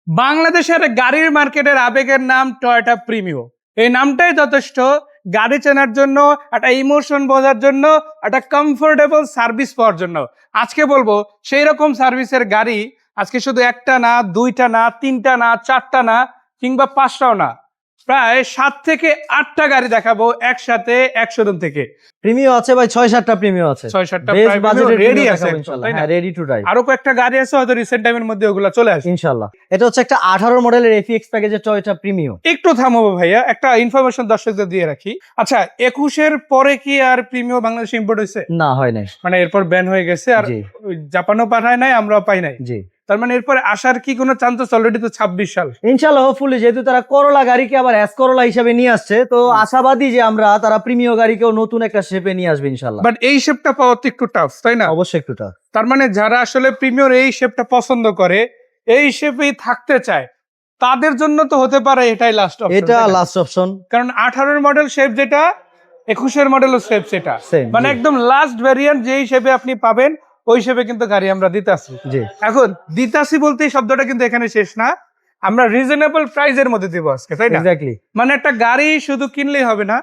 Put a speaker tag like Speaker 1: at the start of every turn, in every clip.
Speaker 1: বাংলাদেশের গাড়ির মার্কেটের আবেগের নাম টয়োটা প্রিমিও। এই নামটাই যথেষ্ট গাড়ি চেনার জন্য, একটা ইমোশন বোঝার জন্য, একটা কমফোর্টেবল সার্ভিস পাওয়ার জন্য। আজকে বলবো সেই রকম সার্ভিসের গাড়ি আজকে শুধু একটা না, দুইটা না, তিনটা না, চারটা না, কিংবা পাঁচটাও না, প্রায় 7 থেকে 8টা গাড়ি দেখাবো একসাথে এক শোরুম থেকে।
Speaker 2: প্রিমিও আছে ভাই, 6-7টা প্রিমিও আছে,
Speaker 1: 6-7টা
Speaker 2: বেস্ট বাজেটে
Speaker 1: রেডি আছে ইনশাআল্লাহ।
Speaker 2: হ্যাঁ, রেডি টু ড্রাইভ।
Speaker 1: আরো কয়েকটা গাড়ি আছে হয়তো রিসেন্ট টাইমের মধ্যে ওগুলা চলে আসবে
Speaker 2: ইনশাআল্লাহ। এটা হচ্ছে একটা 18 মডেলের এফএক্স প্যাকেজের টয়োটা প্রিমিও।
Speaker 1: একটু থামবো ভাইয়া, একটা ইনফরমেশন দর্শকদের দিয়ে রাখি। আচ্ছা, 21-এর পরে কি আর প্রিমিও বাংলাদেশে ইম্পোর্ট হয়েছে?
Speaker 2: না, হয় নাই।
Speaker 1: মানে এরপর ব্যান হয়ে গেছে, আর
Speaker 2: জি
Speaker 1: জাপানও পাঠায় নাই, আমরাও পাই নাই।
Speaker 2: জি,
Speaker 1: তার মানে এরপরে আসার কি কোনো চান্স? অলরেডি তো 26 সাল।
Speaker 2: ইনশাআল্লাহ, হোপফুলি, যেহেতু তারা করোলা গাড়িকে আবার এস করোলা হিসেবে নিয়ে আসছে, তো আশাবাদী যে তারা প্রিমিও গাড়িকেও নতুন একটা শেপে নিয়ে আসবে ইনশাআল্লাহ।
Speaker 1: বাট এই শেপটা পাওয়া তো একটু টাফ, তাই না?
Speaker 2: অবশ্যই একটু tough।
Speaker 1: তার মানে যারা আসলে প্রিমিয়র এই শেপটা পছন্দ করে, এই শেপেই থাকতে চায়, তাদের জন্য তো হতে পারে এটাই লাস্ট অপশন।
Speaker 2: এটা লাস্ট অপশন,
Speaker 1: কারণ 18-এর মডেল শেপ যেটা, 21-এর মডেলও শেপ সেটা,
Speaker 2: Same,
Speaker 1: মানে
Speaker 2: জি।
Speaker 1: একদম লাস্ট ভ্যারিয়েন্ট যেই শেপে আপনি পাবেন ওই শেপে কিন্তু গাড়ি আমরা দিতাছি।
Speaker 2: জি
Speaker 1: এখন দিতাছি বলতে এই শব্দটা কিন্তু এখানে শেষ না, আমরা রিজনেবল প্রাইসের মধ্যে দিব আজকে, তাই না?
Speaker 2: এক্স্যাক্টলি।
Speaker 1: মানে একটা গাড়ি শুধু কিনলেই হবে না,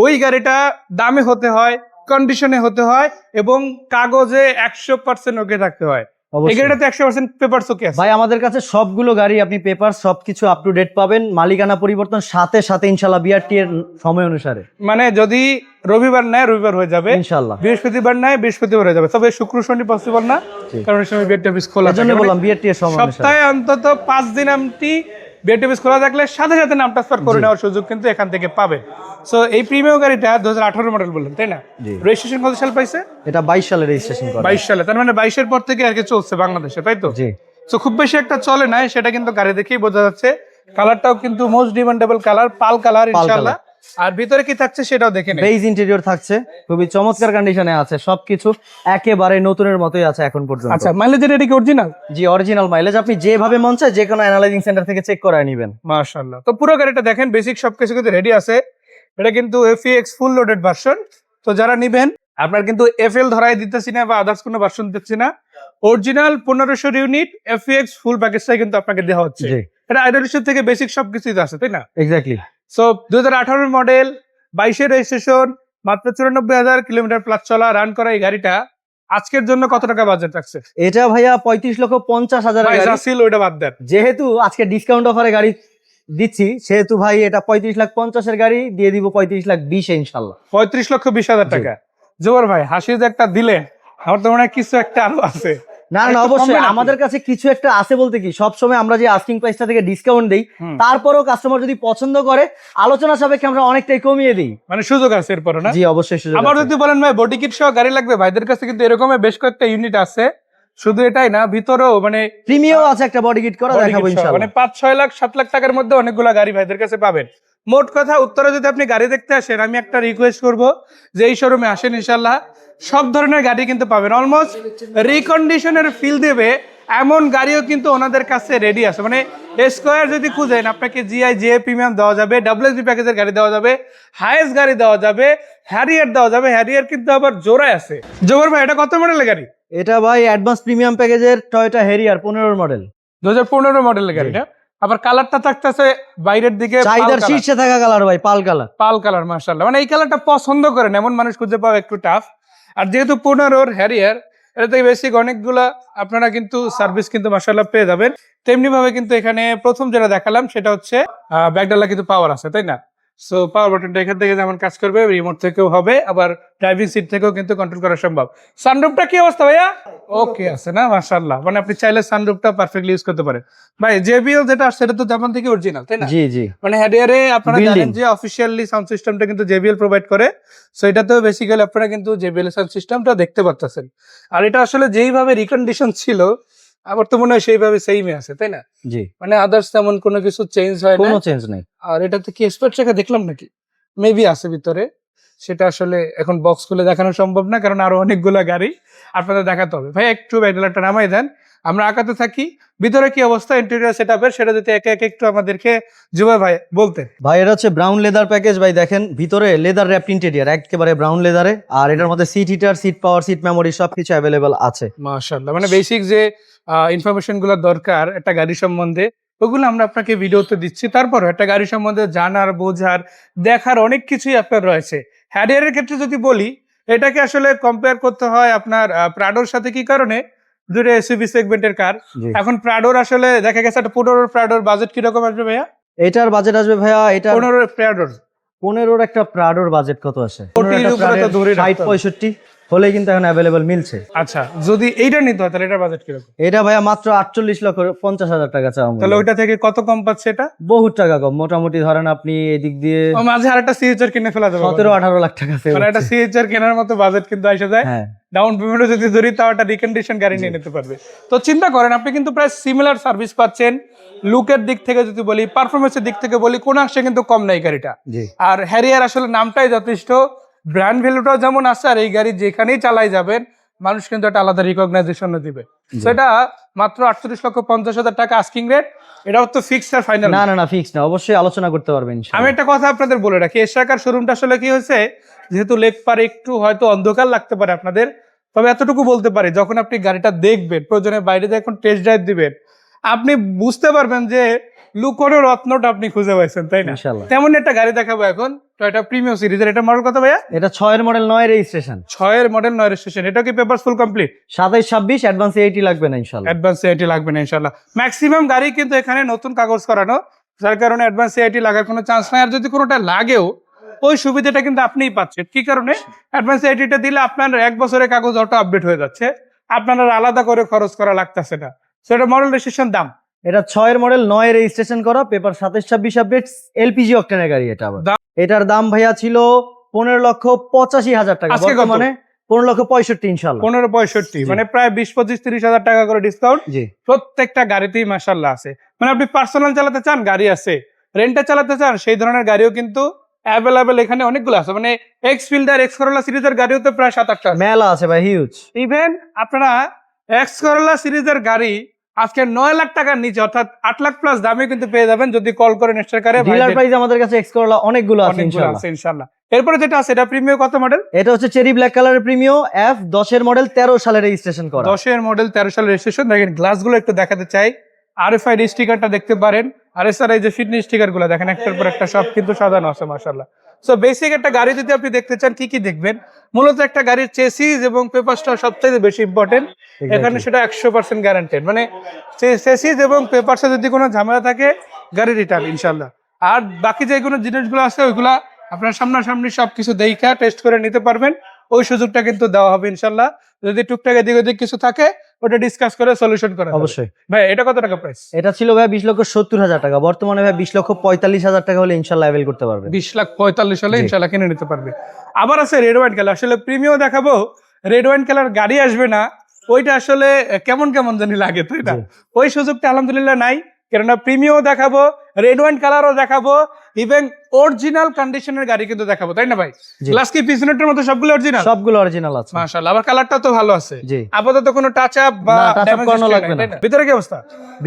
Speaker 1: ওই গাড়িটা দামে হতে হয়, কন্ডিশনে হতে হয়, এবং কাগজে 100% ওকে থাকতে হয়। এই
Speaker 2: অবশ্যই
Speaker 1: গাড়িটাতে 100% পেপারস ওকে আছে
Speaker 2: ভাই, আমাদের কাছে সবগুলো গাড়ি আপনি পেপার সবকিছু আপ টু ডেট পাবেন, মালিকানা পরিবর্তন সাথে সাথে ইনশাআল্লাহ বিআরটি এর সময় অনুসারে।
Speaker 1: মানে যদি রবিবার নেয় রবিবার হয়ে যাবে,
Speaker 2: ইনশাআল্লাহ।
Speaker 1: বৃহস্পতিবার নেয় বৃহস্পতিবার হয়ে যাবে, তবে শুক্র শনি পসিবল না,
Speaker 2: জি।
Speaker 1: কারণ এই সময় বিআরটি অফিস খোলা
Speaker 2: এর জন্য
Speaker 1: থাকে।
Speaker 2: বললাম বিআরটি এর সময় অনুসারে।
Speaker 1: সপ্তাহে অন্তত 5 দিন আপনি বিআরটি অফিস খোলা থাকলে সাথে সাথে নাম ট্রান্সফার করে নেওয়ার সুযোগ কিন্তু এখান থেকে পাবেন। সো এই প্রিমিয়াম গাড়িটা 2018 মডেল বললেন, তাই না?
Speaker 2: জি।
Speaker 1: রেজিস্ট্রেশন কত সাল পাইছে?
Speaker 2: এটা 22 সালে রেজিস্ট্রেশন করা।
Speaker 1: 22 সালে, তার মানে 22-এর পর থেকে আর কি চলছে বাংলাদেশে, তাই তো?
Speaker 2: জি।
Speaker 1: তো খুব বেশি একটা চলে না, সেটা কিন্তু গাড়ি দেখেই বোঝা যাচ্ছে। কালারটাও কিন্তু মোস্ট ডিমান্ডেবল কালার, পাল কালার ইনশাআল্লাহ। আর ভিতরে কি থাকছে সেটাও দেখে নেই।
Speaker 2: বেজ ইন্টেরিয়র থাকছে, খুবই চমৎকার কন্ডিশনে আছে, সবকিছু একেবারে নতুনের মতোই আছে এখন পর্যন্ত।
Speaker 1: আচ্ছা, মাইলেজের এটা কি অরিজিনাল?
Speaker 2: জি, অরিজিনাল মাইলেজ আপনি যেভাবে মন চায় যে কোনো অ্যানালাইজিং সেন্টার থেকে চেক করায় নেবেন।
Speaker 1: মাশাআল্লাহ। তো পুরো গাড়িটা দেখেন, বেসিক সবকিছু কিন্তু রেডি আছে। এটা কিন্তু এফএক্স ফুল লোডেড ভার্সন। তো যারা নেবেন, আপনার কিন্তু এফএল ধরাই দিতেছি না বা আদার্স কোনো ভার্সন দিচ্ছি না, অরিজিনাল 1500 ইউনিট এফএক্স ফুল প্যাকেজটাই কিন্তু আপনাকে দেওয়া হচ্ছে।
Speaker 2: জি,
Speaker 1: এটা আইডেন্টিটি থেকে বেসিক সবকিছুই আছে, তাই না?
Speaker 2: এক্স্যাক্টলি।
Speaker 1: সো 2018 মডেল, 22-এর রেজিস্ট্রেশন, মাত্র 94,000 কিলোমিটার প্লাস চলা রান করা এই গাড়িটা আজকের জন্য কত টাকা বাজেট রাখছে?
Speaker 2: এটা ভাইয়া 35,50,000
Speaker 1: ভাই
Speaker 2: গাড়ি।
Speaker 1: যা ছিল ওটা বাদ দেন।
Speaker 2: যেহেতু আজকে ডিসকাউন্ট অফারে গাড়ি দিচ্ছি, সেহেতু ভাই এটা 35,50,000 গাড়ি দিয়ে দিব 35,20,000 ইনশাল্লাহ।
Speaker 1: 35,20,000 টাকা। জোয়ার ভাই হাসি যে একটা দিলেন, আমার তো মনে হয় কিছু একটা আরো আছে।
Speaker 2: না না,
Speaker 1: একটু
Speaker 2: অবশ্যই
Speaker 1: কমবে নাকি?
Speaker 2: আমাদের কাছে কিছু একটা আছে বলতে কি, সবসময় আমরা যে আস্কিং প্রাইসটা থেকে ডিসকাউন্ট দেই, তারপরেও কাস্টমার যদি পছন্দ করে আলোচনা সাপেক্ষে আমরা অনেকটাই কমিয়ে দিই।
Speaker 1: মানে সুযোগ আছে এরপরে না?
Speaker 2: জি, অবশ্যই সুযোগ
Speaker 1: আবার
Speaker 2: আছে।
Speaker 1: যদি বলেন ভাই বডি কিট সহ গাড়ি লাগবে, ভাইদের কাছে কিন্তু এরকমের বেশ কয়েকটা ইউনিট আছে। শুধু এটাই না, ভিতরেও মানে
Speaker 2: প্রিমিয়াম আছে একটা বডি কিট করা,
Speaker 1: body kit
Speaker 2: দেখাবো
Speaker 1: সহ,
Speaker 2: ইনশাআল্লাহ।
Speaker 1: মানে 5-6 লাখ 7 লাখ টাকার মধ্যে অনেকগুলো গাড়ি ভাইদের কাছে পাবেন। মোট কথা, উত্তরে যদি আপনি গাড়ি দেখতে আসেন, আমি একটা রিকোয়েস্ট করব যে এই শোরুমে আসেন, ইনশাআল্লাহ সব ধরনের গাড়ি কিন্তু পাবেন। অলমোস্ট রিকন্ডিশনের ফিল দেবে এমন গাড়িও কিন্তু ওনাদের কাছে রেডি আছে। মানে স্কোয়ার যদি খুঁজেন, আপনাকে জিআই জে প্রিমিয়াম দেওয়া যাবে, ডাব্লিউএসবি প্যাকেজের গাড়ি দেওয়া যাবে, হাইয়েস্ট গাড়ি দেওয়া যাবে, হ্যারিয়ার দেওয়া যাবে। হ্যারিয়ার কিন্তু আবার জোড়ায় আছে। জোবর ভাই, এটা কত মডেলের গাড়ি?
Speaker 2: এটা ভাই অ্যাডভান্স প্রিমিয়াম প্যাকেজের টয়োটা হ্যারিয়ার 15 মডেল,
Speaker 1: 2015 মডেলের গাড়িটা। আবার কালারটা থাকতেছে বাইরের দিকে
Speaker 2: চাহিদার শীর্ষে থাকা কালার ভাই, পাল কালার।
Speaker 1: পাল কালার, মাশাআল্লাহ। মানে এই কালারটা পছন্দ করেন এমন মানুষ খুঁজে পাওয়া একটু টাফ। আর যেহেতু 15-র হ্যারিয়ার, এটাতে বেসিক অনেকগুলা আপনারা কিন্তু সার্ভিস কিন্তু মাশাআল্লাহ পেয়ে যাবেন। তেমনি ভাবে কিন্তু এখানে প্রথম যেটা দেখালাম সেটা হচ্ছে ব্যাকডালা কিন্তু পাওয়ার আছে, তাই না? সো পাওয়ার বাটনটা এখান থেকে যেমন কাজ করবে, রিমোট থেকেও হবে, আবার ড্রাইভিং সিট থেকেও কিন্তু কন্ট্রোল করা সম্ভব। সানরুফটা কি অবস্থা ভাইয়া? ওকে আছে না? মাশাআল্লাহ। মানে আপনি চাইলে সানরুফটা পারফেক্টলি ইউজ করতে পারেন। ভাই জেবিএল যেটা আসছে এটা তো জাপান থেকে অরিজিনাল, তাই না?
Speaker 2: জি জি,
Speaker 1: মানে হেডিয়ারে আপনারা
Speaker 2: Built-in।
Speaker 1: জানেন যে অফিশিয়ালি সাউন্ড সিস্টেমটা কিন্তু জেবিএল প্রোভাইড করে। সো এটাতেও বেসিক্যালি আপনারা কিন্তু জেবিএল সাউন্ড সিস্টেমটা দেখতে পাচ্ছেন। আর এটা আসলে যেইভাবে রিকন্ডিশন ছিল, আমার তো মনে হয় সেইভাবে সেইমই আছে, তাই না?
Speaker 2: জি,
Speaker 1: মানে আদার্স তেমন কোনো কিছু চেঞ্জ হয় না।
Speaker 2: কোনো চেঞ্জ নেই।
Speaker 1: আর এটাতে কি স্পট চেকা দেখলাম নাকি? মেবি আছে ভিতরে, সেটা আসলে এখন বক্স খুলে দেখানো সম্ভব না, কারণ আরো অনেকগুলা গাড়ি আপনাদের দেখাতে হবে। ভাই একটু ব্যাকলাইটটা নামাই দেন, আমরা আঁকাতে থাকি। ভিতরে কি অবস্থা ইন্টেরিয়র সেটআপের, সেটা যদি একে একে একটু আমাদেরকে জুবাই ভাই বলতে।
Speaker 2: ভাই এটা হচ্ছে ব্রাউন লেদার প্যাকেজ ভাই, দেখেন ভিতরে লেদার র্যাপড ইন্টেরিয়র, একেবারে ব্রাউন লেদারে। আর এটার মধ্যে seat heater, seat power, seat memory সবকিছু অ্যাভেলেবল আছে।
Speaker 1: মাশাআল্লাহ। মানে বেসিক যে ইনফরমেশন গুলো দরকার একটা গাড়ি সম্বন্ধে, ওগুলো আমরা আপনাকে ভিডিওতে দিচ্ছি। তারপর একটা গাড়ি সম্বন্ধে জানার, বোঝার, দেখার অনেক কিছুই আপনার রয়েছে। হ্যারিয়ারের ক্ষেত্রে যদি বলি, এটাকে আসলে কম্পেয়ার করতে হয় আপনার প্রাডোর সাথে। কি কারণে? দুটো এসইউভি সেগমেন্টের কার।
Speaker 2: জি।
Speaker 1: এখন প্রাডোর আসলে দেখা গেছে একটা 15 প্রাডোর বাজেট কিরকম আসবে ভাইয়া?
Speaker 2: এটার বাজেট আসবে ভাইয়া, এটা
Speaker 1: 15 প্রাডোর
Speaker 2: 15 একটা প্রাডোর বাজেট কত আসে?
Speaker 1: 40 এর উপরে তো ধরে রাখতে হবে।
Speaker 2: 60-65 হলেই কিন্তু এখন অ্যাভেলেবল মিলছে।
Speaker 1: আচ্ছা, যদি এইটা নিতে হয় তাহলে এটার বাজেট কিরকম?
Speaker 2: এটা ভাইয়া মাত্র 48,50,000 টাকা চাওয়া মূল্য।
Speaker 1: তাহলে ওইটা থেকে কত কম পাচ্ছে এটা?
Speaker 2: বহুত টাকা কম, মোটামুটি ধরেন আপনি এদিক দিয়ে
Speaker 1: ও মাঝে আরেকটা সিএইচআর কিনে ফেলা যাবে।
Speaker 2: 17-18 লাখ টাকা save
Speaker 1: মানে একটা
Speaker 2: হচ্ছে।
Speaker 1: সিএইচআর কেনার মতো বাজেট কিন্তু এসে যায়।
Speaker 2: হ্যাঁ,
Speaker 1: ডাউন পেমেন্টও যদি ধরি তাও একটা রিকন্ডিশন গাড়ি নিয়ে নিতে পারবে। তো চিন্তা করেন, আপনি কিন্তু প্রায় সিমিলার সার্ভিস পাচ্ছেন। লুকের দিক থেকে যদি বলি, পারফরমেন্সের দিক থেকে বলি, কোন অংশে কিন্তু কম নাই গাড়িটা।
Speaker 2: জি।
Speaker 1: আর হ্যারিয়ার আসলে নামটাই যথেষ্ট, ব্র্যান্ড ভ্যালুটাও যেমন আছে, আর এই গাড়ি যেখানেই চালাই যাবেন মানুষ কিন্তু একটা আলাদা রিকগনাইজেশন দিবে। সেটা মাত্র 48,50,000 টাকা আস্কিং রেট। এটাও তো ফিক্সড আর ফাইনাল
Speaker 2: না না না, ফিক্স না, অবশ্যই আলোচনা করতে পারবেন
Speaker 1: আমি
Speaker 2: ইনশাআল্লাহ।
Speaker 1: একটা কথা আপনাদের বলে রাখি, এশিয়াকার শোরুমটা আসলে কি হয়েছে, যেহেতু লেক পারে একটু হয়তো অন্ধকার লাগতে পারে আপনাদের, তবে এতটুকু বলতে পারি, যখন আপনি গাড়িটা দেখবেন, প্রয়োজনে বাইরে যখন টেস্ট ড্রাইভ দিবেন, আপনি বুঝতে পারবেন যে লুকোনো রত্নটা আপনি খুঁজে পাইছেন, তাই না?
Speaker 2: ইনশাআল্লাহ।
Speaker 1: তেমন একটা গাড়ি দেখাবো এখন, টয়োটা প্রিমিয়াম সিরিজের। এটা মডেল কত ভাইয়া?
Speaker 2: এটা 6 এর মডেল, 9 রেজিস্ট্রেশন।
Speaker 1: 6 এর মডেল, 9 রেজিস্ট্রেশন। এটা কি পেপারস ফুল কমপ্লিট?
Speaker 2: 27-26 অ্যাডভান্স 80 লাগবে না ইনশাআল্লাহ।
Speaker 1: অ্যাডভান্স এআইটি লাগবে না ইনশাআল্লাহ। ম্যাক্সিমাম গাড়ি কিন্তু এখানে নতুন কাগজ করানো, যার কারণে অ্যাডভান্স এআইটি লাগার কোনো চান্স নাই। আর যদি কোনোটা লাগেও, ওই সুবিধাটা কিন্তু আপনিই পাচ্ছেন। কি কারণে? অ্যাডভান্স এআইটিটা দিলে আপনার 1 বছরের কাগজ অটো আপডেট হয়ে যাচ্ছে, আপনার আর আলাদা করে খরচ করা লাগতেছে না। সেটা মডেল রেজিস্ট্রেশন দাম
Speaker 2: এটা 6 এর মডেল, 9 রেজিস্ট্রেশন করা, পেপার 27-26 আপডেট, এলপিজি অকটেনের গাড়ি এটা। আবার এটার দাম ভাইয়া ছিল 15,85,000 টাকা,
Speaker 1: আজকে কত?
Speaker 2: বর্তমানে 15,65,000 ইনশাআল্লাহ।
Speaker 1: 1565, মানে প্রায় 20-25-30 হাজার টাকা করে ডিসকাউন্ট
Speaker 2: জি।
Speaker 1: প্রত্যেকটা গাড়িতেই মাশাআল্লাহ আছে। মানে আপনি পার্সোনাল চালাতে চান, গাড়ি আছে। রেন্টে চালাতে চান, সেই ধরনের গাড়িও কিন্তু অ্যাভেলেবেল এখানে অনেকগুলো আছে। মানে এক্স ফিল্ডার, এক্স করোলা সিরিজের গাড়িও তো প্রায় 7-8টা আছে।
Speaker 2: মেলা আছে ভাই, হিউজ।
Speaker 1: ইভেন আপনারা এক্স করোলা সিরিজের গাড়ি আজকে 9 লাখ টাকার নিচে, অর্থাৎ 8 লাখ প্লাস দামে কিন্তু পেয়ে যাবেন যদি কল করেন এক্সট্রা কারে।
Speaker 2: ডিলার প্রাইস আমাদের কাছে এক্স করলা অনেকগুলো আছে
Speaker 1: অনেকগুলো
Speaker 2: ইনশাআল্লাহ।
Speaker 1: আছে ইনশাআল্লাহ। এরপরে যেটা আছে, এটা প্রিমিয়াম কত মডেল?
Speaker 2: এটা হচ্ছে চেরি ব্ল্যাক কালারের প্রিমিও এফ 10 এর মডেল, 13 সালে রেজিস্ট্রেশন করা।
Speaker 1: 10 এর মডেল, 13 সালের রেজিস্ট্রেশন। দেখেন গ্লাসগুলো একটু দেখাতে চাই, আরএফআইডি স্টিকারটা দেখতে পারেন, আর এছাড়া এই যে ফিটনেস স্টিকার গুলো দেখেন, একটার পর একটা সব কিন্তু সাজানো আছে মাশাআল্লাহ। সো বেসিক একটা গাড়ি যদি আপনি দেখতে চান, কি কি দেখবেন? মূলত একটা গাড়ির চেসিস এবং পেপারসটা সবচেয়ে বেশি ইম্পর্টেন্ট এখানে, সেটা 100% গ্যারান্টেড। মানে চেসিস এবং পেপারসে যদি কোনো ঝামেলা থাকে, গাড়ি রিটার্ন ইনশাআল্লাহ। আর বাকি যে কোনো জিনিসগুলো আছে ওইগুলা আপনার সামনাসামনি সবকিছু দেখা টেস্ট করে নিতে পারবেন, ওই সুযোগটা কিন্তু দেওয়া হবে ইনশাআল্লাহ। যদি টুকটাক এদিক ওদিক কিছু থাকে, ওটা ডিসকাস করে সলিউশন করা যাবে।
Speaker 2: অবশ্যই।
Speaker 1: ভাই এটা কত টাকা প্রাইস?
Speaker 2: এটা ছিল ভাই 20,70,000 টাকা, বর্তমানে ভাই 20,45,000 টাকা হলে ইনশাআল্লাহ অ্যাভেল করতে পারবেন।
Speaker 1: 20,45,000 হলে
Speaker 2: জি।
Speaker 1: ইনশাআল্লাহ কিনে নিতে পারবে। আবার আছে রেড ওয়াইন কালার। আসলে প্রিমিয়াম দেখাবো, রেড ওয়াইন কালার গাড়ি আসবে না, ওইটা আসলে কেমন কেমন জানি লাগে, তাই না?
Speaker 2: জি।
Speaker 1: ওই সুযোগটা আলহামদুলিল্লাহ নাই, কেননা প্রিমিয়ামও দেখাবো, রেড ওয়াইন কালারও দেখাবো, ইভেন অরিজিনাল কন্ডিশনের গাড়ি কিন্তু দেখাবো, তাই না ভাই?
Speaker 2: জি।
Speaker 1: গ্লাস কি পিছনেরটার মতো সবগুলো অরিজিনাল?
Speaker 2: সবগুলো অরিজিনাল আছে
Speaker 1: মাশাআল্লাহ। আবার কালারটা তো ভালো আছে।
Speaker 2: জি।
Speaker 1: আপাতত কোনো টাচ আপ বা
Speaker 2: না, touch up
Speaker 1: ড্যামেজ
Speaker 2: করানো লাগবে না।
Speaker 1: ভিতরে কি অবস্থা?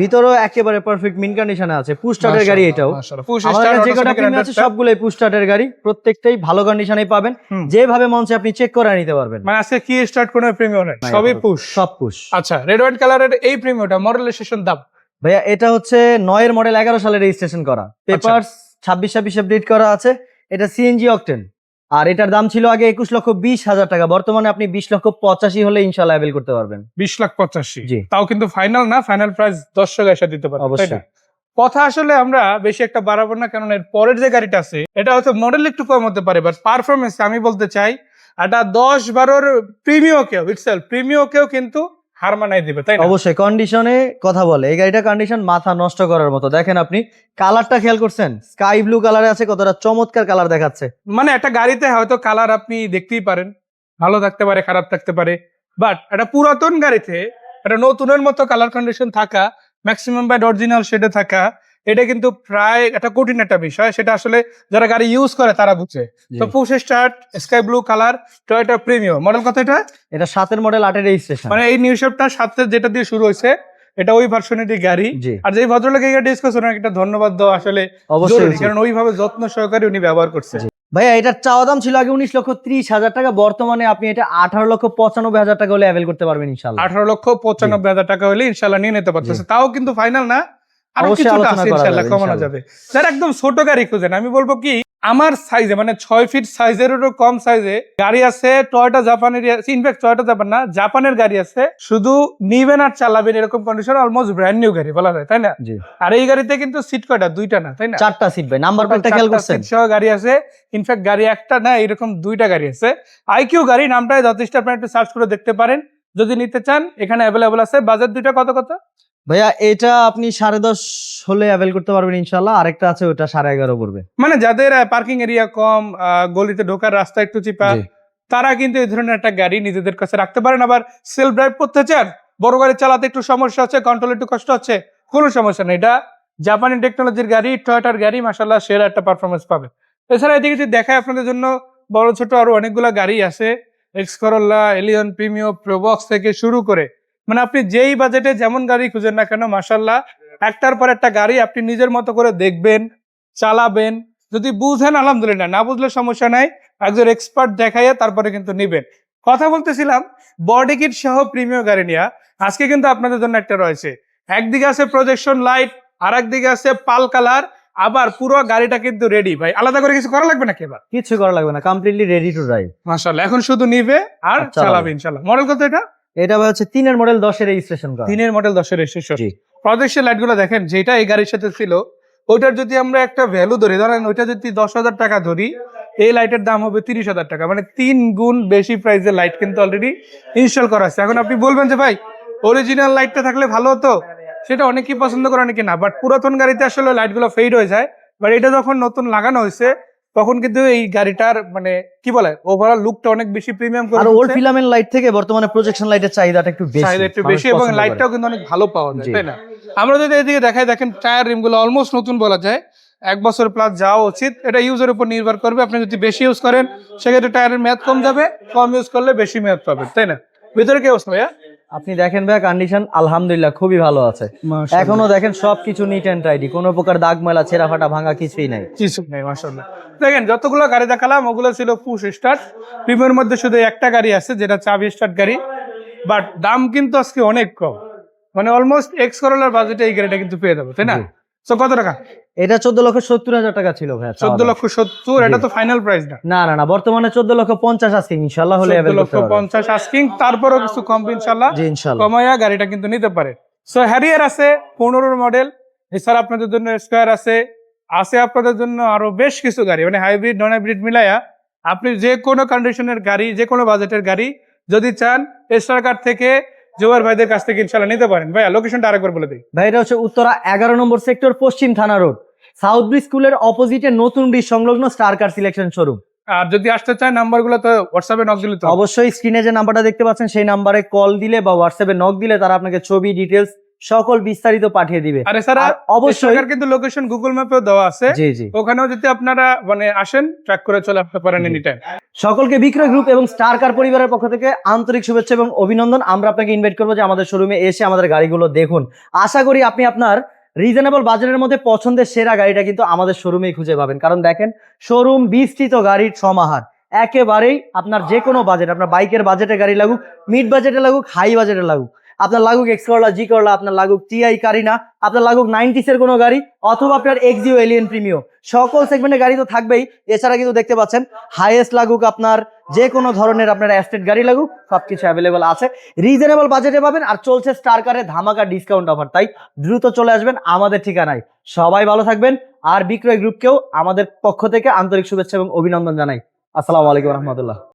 Speaker 2: ভিতরেও একেবারে পারফেক্ট মিন কন্ডিশনে আছে, পুশ স্টার্টের গাড়ি এটাও।
Speaker 1: মাশাআল্লাহ। পুশ
Speaker 2: আমাদের
Speaker 1: স্টার্ট,
Speaker 2: কাছে যে কটা
Speaker 1: অটোমেটিক
Speaker 2: প্রিমিয়াম আছে সবগুলোই পুশ স্টার্টের গাড়ি, প্রত্যেকটাই ভালো কন্ডিশনেই পাবেন।
Speaker 1: হুম।
Speaker 2: যেভাবে মন চায় আপনি চেক করে নিতে পারবেন।
Speaker 1: মানে আজকে কি স্টার্ট কোনো প্রিমিয়াম নাই, সবই পুশ।
Speaker 2: সব পুশ।
Speaker 1: আচ্ছা, রেড ওয়াইন কালারের এই প্রিমিয়ামটা মডেল রেজিস্ট্রেশন দাম?
Speaker 2: ভাইয়া এটা হচ্ছে 9 এর মডেল, 11 সালে রেজিস্ট্রেশন করা, পেপারস 26-26 আপডেট করা আছে। এটা সিএনজি অকটেন, আর এটার দাম ছিল আগে 21,20,000 টাকা, বর্তমানে আপনি 20,85,000 হলে ইনশাআল্লাহ অ্যাভেল করতে পারবেন।
Speaker 1: 20,85,000।
Speaker 2: জি।
Speaker 1: তাও কিন্তু ফাইনাল না, ফাইনাল প্রাইস দর্শক এসে দিতে পারবে, তাই না?
Speaker 2: অবশ্যই।
Speaker 1: কথা আসলে আমরা বেশি একটা বাড়াবো না, কারণ এর পরের যে গাড়িটা আছে এটা হয়তো মডেল একটু কম হতে পারে, বাট পারফরমেন্স আমি বলতে চাই এটা 10-12 প্রিমিয়ামকেও প্রিমিয়ামকেও কিন্তু হার মানাই দিবে, তাই না?
Speaker 2: অবশ্যই কন্ডিশনে কথা বলে, এই গাড়িটা কন্ডিশন মাথা নষ্ট করার মতো। দেখেন আপনি কালারটা খেয়াল করছেন, স্কাই ব্লু কালারে আছে, কতটা চমৎকার কালার দেখাচ্ছে।
Speaker 1: মানে একটা গাড়িতে হয়তো কালার আপনি দেখতেই পারেন, ভালো থাকতে পারে, খারাপ থাকতে পারে, বাট একটা পুরাতন গাড়িতে একটা নতুনের মতো কালার কন্ডিশন থাকা, ম্যাক্সিমাম বাইট অরিজিনাল শেডে থাকা, এটা কিন্তু প্রায় একটা কঠিন একটা বিষয়। সেটা আসলে যারা গাড়ি ইউজ করে তারা বুঝে। তো push start, sky blue colour, Toyota premium. Model কত এটা?
Speaker 2: এটা 7 এর মডেল, 8 এর রেজিস্ট্রেশন।
Speaker 1: মানে এই নিউ শেপটা 7 যেটা দিয়ে শুরু হয়েছে, এটা ওই ভার্সনেরই গাড়ি।
Speaker 2: জি।
Speaker 1: আর যে ভদ্রলোক এই গাড়ি ডিসকাস করেন, একটা ধন্যবাদ দেওয়া আসলে
Speaker 2: অবশ্যই
Speaker 1: জরুরি,
Speaker 2: উচিত।
Speaker 1: কারণ ওইভাবে যত্ন সহকারে উনি ব্যবহার করছে।
Speaker 2: ভাইয়া এটার চাওয়া দাম ছিল আগে 19,30,000 টাকা, বর্তমানে আপনি এটা 18,95,000 টাকা হলে অ্যাভেল করতে পারবেন ইনশাআল্লাহ।
Speaker 1: 18,95,000 টাকা হলে ইনশাল্লাহ নিয়ে নিতে পারতেছে। তাও কিন্তু ফাইনাল না, আরো
Speaker 2: অবশ্যই
Speaker 1: কিছুটা
Speaker 2: আলোচনা
Speaker 1: আছে
Speaker 2: করা
Speaker 1: ইনশাআল্লাহ,
Speaker 2: যাবে,
Speaker 1: কমানো
Speaker 2: ইনশাআল্লাহ।
Speaker 1: যাবে। যারা একদম ছোট গাড়ি খুঁজেন, আমি বলবো কি আমার সাইজে মানে 6 ফিট সাইজেরও কম সাইজে গাড়ি আছে টয়োটা জাপানের, ইনফ্যাক্ট টয়োটা জাপান না, জাপানের গাড়ি আছে, শুধু নিবেন আর চালাবেন এরকম কন্ডিশন, অলমোস্ট ব্র্যান্ড নিউ গাড়ি বলা যায়, তাই না?
Speaker 2: জি,
Speaker 1: আর এই গাড়িতে কিন্তু সিট কয়টা, দুইটা না, তাই না?
Speaker 2: 4টা সিট ভাই, নাম্বার প্লেটটা খেয়াল করছেন?
Speaker 1: সিট সহ গাড়ি আছে। ইনফ্যাক্ট গাড়ি একটা না, এরকম দুইটা গাড়ি আছে। আইকিউ গাড়ি নামটাই যথেষ্ট, আপনারা একটু সার্চ করে দেখতে পারেন যদি নিতে চান, এখানে অ্যাভেলেবল আছে। বাজেট দুইটা কত কত?
Speaker 2: ভাইয়া এটা আপনি 10.5 হলে অ্যাভেল করতে পারবেন ইনশাআল্লাহ। আরেকটা আছে ওটা 11.5 পড়বে।
Speaker 1: মানে যাদের পার্কিং এরিয়া কম, গলিতে ঢোকার রাস্তা একটু চিপা,
Speaker 2: জি।
Speaker 1: তারা কিন্তু এই ধরনের একটা গাড়ি নিজেদের কাছে রাখতে পারেন। আবার সেলফ ড্রাইভ করতে চান, বড় গাড়ি চালাতে একটু সমস্যা হচ্ছে, কন্ট্রোল একটু কষ্ট হচ্ছে, কোনো সমস্যা নেই, এটা জাপানি টেকনোলজির গাড়ি, টয়োটার গাড়ি, মাশাআল্লাহ সেরা একটা পারফরমেন্স পাবে। এছাড়া এদিকে যদি দেখায় আপনাদের জন্য, বড় ছোট আরো অনেকগুলো গাড়ি আছে, X Corolla, Allion, Premio, Probox থেকে শুরু করে, মানে আপনি যেই বাজেটে যেমন গাড়ি খুঁজেন না কেন, মাশাআল্লাহ একটার পর একটা গাড়ি আপনি নিজের মতো করে দেখবেন, চালাবেন, যদি বুঝেন আলহামদুলিল্লাহ, না বুঝলে সমস্যা নাই, একজন এক্সপার্ট দেখাইয়া তারপরে কিন্তু নিবেন। কথা বলতেছিলাম বডি কিট সহ প্রিমিয়াম গাড়ি নিয়ে, আজকে কিন্তু আপনাদের জন্য একটা রয়েছে। একদিকে আছে প্রজেকশন লাইট, আর একদিকে আছে পাল কালার, আবার পুরো গাড়িটা কিন্তু রেডি। ভাই আলাদা করে কিছু করা লাগবে নাকি? এবার
Speaker 2: কিছু করা লাগবে না, কমপ্লিটলি রেডি টু ড্রাইভ।
Speaker 1: মাশাআল্লাহ, এখন শুধু নিবে আর
Speaker 2: চালাবে।
Speaker 1: চালাবে ইনশাআল্লাহ। মডেল কত এটা?
Speaker 2: এটা ভাই হচ্ছে 3 এর মডেল 10 এর রেজিস্ট্রেশন করা।
Speaker 1: 3 এর মডেল 10 এর রেজিস্ট্রেশন।
Speaker 2: জি।
Speaker 1: প্রজেকশন লাইট গুলো দেখেন, যেটা এই গাড়ির সাথে ছিল ওইটার যদি আমরা একটা ভ্যালু ধরি, ধরেন ওইটা যদি 10,000 টাকা ধরি, এই লাইটের দাম হবে 30,000 টাকা, মানে 3 গুণ বেশি প্রাইসের লাইট কিন্তু অলরেডি ইনস্টল করা আছে। এখন আপনি বলবেন যে ভাই অরিজিনাল লাইটটা থাকলে ভালো হতো, সেটা অনেকেই পছন্দ করে অনেকে না, বাট পুরাতন গাড়িতে আসলে লাইটগুলো ফেড হয়ে যায়, বাট এটা যখন নতুন লাগানো হয়েছে তখন কিন্তু এই গাড়িটার মানে কি বলে ওভারঅল লুকটা অনেক বেশি প্রিমিয়াম করে
Speaker 2: আর ওল্ড
Speaker 1: দিচ্ছে।
Speaker 2: ফিলামেন্ট লাইট থেকে বর্তমানে প্রজেকশন লাইটের চাহিদাটা একটু বেশি।
Speaker 1: চাহিদা একটু
Speaker 2: মানুষ
Speaker 1: বেশি এবং
Speaker 2: পছন্দ করে।
Speaker 1: লাইটটাও কিন্তু অনেক ভালো পাওয়া যায়,
Speaker 2: জি।
Speaker 1: তাই না? আমরা যদি এদিকে দেখাই, দেখেন টায়ার রিমগুলো অলমোস্ট নতুন বলা যায়, 1 বছর প্লাস যাওয়া উচিত। এটা ইউজের উপর নির্ভর করবে, আপনি যদি বেশি ইউজ করেন সেক্ষেত্রে টায়ারের মেয়াদ কম যাবে, কম ইউজ করলে বেশি মেয়াদ পাবে, তাই না? ভিতরে কি অবস্থা ভাইয়া?
Speaker 2: আপনি দেখেন ভাই কন্ডিশন আলহামদুলিল্লাহ খুবই ভালো আছে। এখনো দেখেন সবকিছু নিট এন্ড টাইডি, কোনো প্রকার দাগ ময়লা ছেঁড়া ফাটা ভাঙা কিছুই নাই।
Speaker 1: কিছু নেই, মাশাআল্লাহ। দেখেন যতগুলো গাড়ি দেখালাম ওগুলো ছিল পুশ স্টার্ট, প্রিমিয়ার মধ্যে শুধু একটা গাড়ি আছে যেটা চাবি স্টার্ট গাড়ি, বাট দাম কিন্তু আজকে অনেক কম, মানে অলমোস্ট এক্স করোলার বাজেটে এই গাড়িটা কিন্তু পেয়ে যাবো, তাই না?
Speaker 2: জি।
Speaker 1: তো কত টাকা?
Speaker 2: এটা 14,70,000 টাকা ছিল ভাই।
Speaker 1: 14,70,000, এটা তো ফাইনাল প্রাইস না।
Speaker 2: না না না, বর্তমানে 14,50,000 আছে, ইনশাআল্লাহ হলে অ্যাভেল করতে পারবেন।
Speaker 1: 14,50,000 আস্কিং, তারপরও কিছু কম ইনশাআল্লাহ,
Speaker 2: জি ইনশাআল্লাহ।
Speaker 1: কমাইয়া গাড়িটা কিন্তু নিতে পারে। সো হ্যারিয়ার আছে 15 মডেল, এছাড়া আপনাদের জন্য স্কয়ার আছে, আছে আপনাদের জন্য আরো বেশ কিছু গাড়ি, মানে হাইব্রিড নন হাইব্রিড মিলাইয়া আপনি যে কোনো কন্ডিশনের গাড়ি, যে কোনো বাজেটের গাড়ি যদি চান, স্টার কার থেকে জোয়ার ভাইদের কাছ থেকে ইনশাআল্লাহ নিতে পারেন। ভাইয়া লোকেশনটা আরেকবার বলে দিই।
Speaker 2: ভাই এটা হচ্ছে উত্তরা 11 নম্বর সেক্টর, পশ্চিম থানা রোড, সাউথ ব্রিজ স্কুলের অপোজিটে নতুন ব্রিজ সংলগ্ন স্টার কার সিলেকশন শোরুম।
Speaker 1: আর যদি আসতে চান নাম্বারগুলো তো হোয়াটসঅ্যাপে নক দিলে তো হবে।
Speaker 2: অবশ্যই স্ক্রিনে যে নাম্বারটা দেখতে পাচ্ছেন সেই নাম্বারে কল দিলে বা হোয়াটসঅ্যাপে নক দিলে তারা আপনাকে ছবি ডিটেলস সকল বিস্তারিত পাঠিয়ে দিবে।
Speaker 1: আর এছাড়া
Speaker 2: আর অবশ্যই
Speaker 1: স্টার কিন্তু লোকেশন গুগল ম্যাপেও দেওয়া আছে,
Speaker 2: জি জি,
Speaker 1: ওখানেও যদি আপনারা মানে আসেন ট্র্যাক করে চলে আসতে পারেন এনি টাইম।
Speaker 2: সকলকে বিক্রয় গ্রুপ এবং স্টার কার পরিবারের পক্ষ থেকে আন্তরিক শুভেচ্ছা এবং অভিনন্দন। আমরা আপনাকে ইনভাইট করবো যে আমাদের শোরুমে এসে আমাদের গাড়িগুলো দেখুন। আশা করি আপনি আপনার রিজনেবল বাজেটের মধ্যে পছন্দের সেরা গাড়িটা কিন্তু আমাদের শোরুমেই খুঁজে পাবেন। কারণ দেখেন শোরুম বিস্তৃত গাড়ির সমাহার, একেবারেই আপনার যে কোনো বাজেট, আপনার বাইকের বাজেটে গাড়ি লাগুক, মিড বাজেটে লাগুক, হাই বাজেটে লাগুক, আপনার লাগুক এক্স করলা, জি করলা, আপনার লাগুক টিআই কারিনা, আপনার লাগুক 90s এর কোনো গাড়ি, অথবা আপনার এক্সিও এলিয়ন প্রিমিও, সকল সেগমেন্টের গাড়ি তো থাকবেই। এছাড়া কিন্তু দেখতে পাচ্ছেন হাইয়েস্ট লাগুক, আপনার যে কোনো ধরনের আপনার এস্টেট গাড়ি লাগুক, সবকিছু অ্যাভেলেবল আছে, রিজনেবল বাজেটে পাবেন। আর চলছে স্টার কারে ধামাকা ডিসকাউন্ট অফার, তাই দ্রুত চলে আসবেন আমাদের ঠিকানায়। সবাই ভালো থাকবেন, আর বিক্রয় গ্রুপকেও আমাদের পক্ষ থেকে আন্তরিক শুভেচ্ছা এবং অভিনন্দন জানাই। আসসালামু আলাইকুম রহমতুল্লাহ।